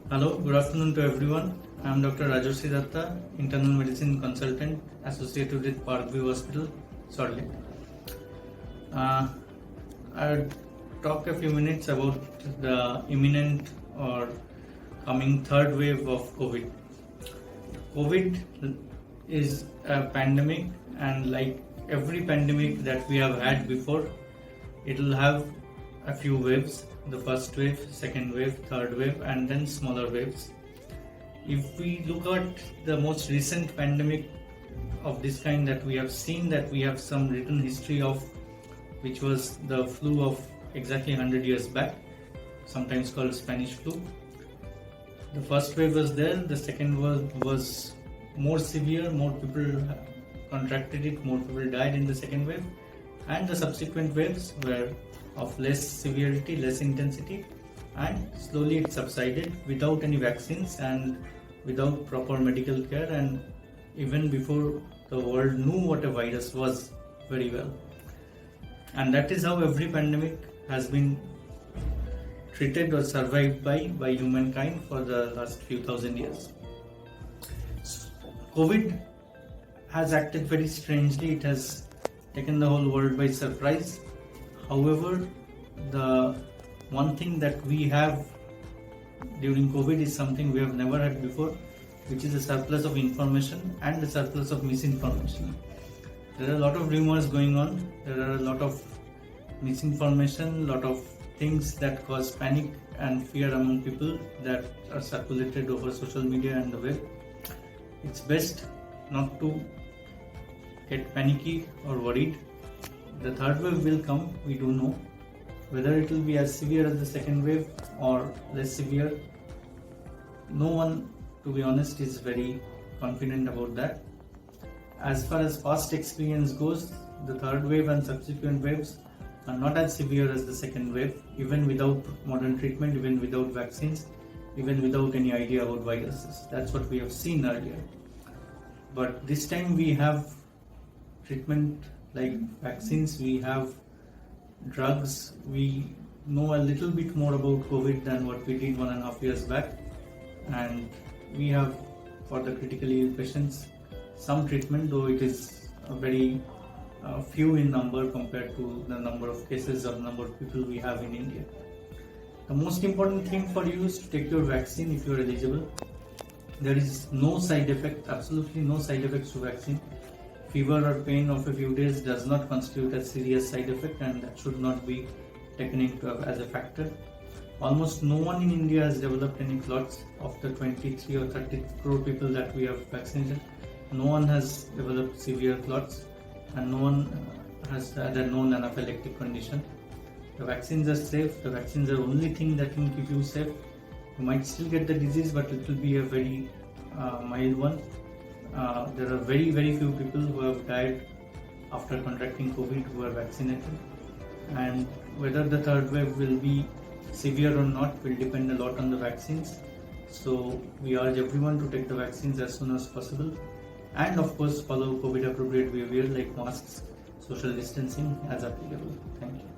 Hello, good afternoon to everyone. I am Dr. Rajarshi Datta, internal medicine consultant associated with Parkview Hospital, Salt Lake. I'll talk a few minutes about the imminent or coming third wave of COVID. COVID is a pandemic, and like every pandemic that we have had before, it will have a few waves: the first wave, second wave, third wave, and then smaller waves. If we look at the most recent pandemic of this kind that we have seen, that we have some written history of, which was the flu of exactly 100 years back, sometimes called Spanish flu. The first wave was there, the second was more severe, more people contracted it, more people died in the second wave, and the subsequent waves were of less severity, less intensity, and slowly it subsided without any vaccines and without proper medical care, and even before the world knew what a virus was very well. And that is how every pandemic has been treated or survived by humankind for the last few thousand years. COVID has acted very strangely. It has taken the whole world by surprise. However, the one thing that we have during COVID is something we have never had before, which is a surplus of information and a surplus of misinformation. There are a lot of rumors going on, there are a lot of misinformation, a lot of things that cause panic and fear among people that are circulated over social media and the web. It's best not to get panicky or worried. The third wave will come, we do know. Whether it will be as severe as the second wave or less severe, no one, to be honest, is very confident about that. As far as past experience goes, the third wave and subsequent waves are not as severe as the second wave, even without modern treatment, even without vaccines, even without any idea about viruses. That's what we have seen earlier. But this time we have treatment like vaccines, we have drugs, we know a little bit more about COVID than what we did 1.5 years back, and we have, for the critically ill patients, some treatment, though it is a very few in number compared to the number of cases or number of people we have in India. The most important thing for you is to take your vaccine if you are eligible. There is no side effect, absolutely no side effects to vaccine. Fever or pain of a few days does not constitute a serious side effect, and that should not be taken into as a factor. Almost no one in India has developed any clots. Of the 23 or 30 crore people that we have vaccinated, no one has developed severe clots, and no one has had a known anaphylactic condition. The vaccines are safe. The vaccines are the only thing that can keep you safe. You might still get the disease, but it will be a very mild one. There are very, very few people who have died after contracting COVID who are vaccinated, and whether the third wave will be severe or not will depend a lot on the vaccines. So we urge everyone to take the vaccines as soon as possible, and of course follow COVID appropriate behavior like masks, social distancing as applicable. Thank you.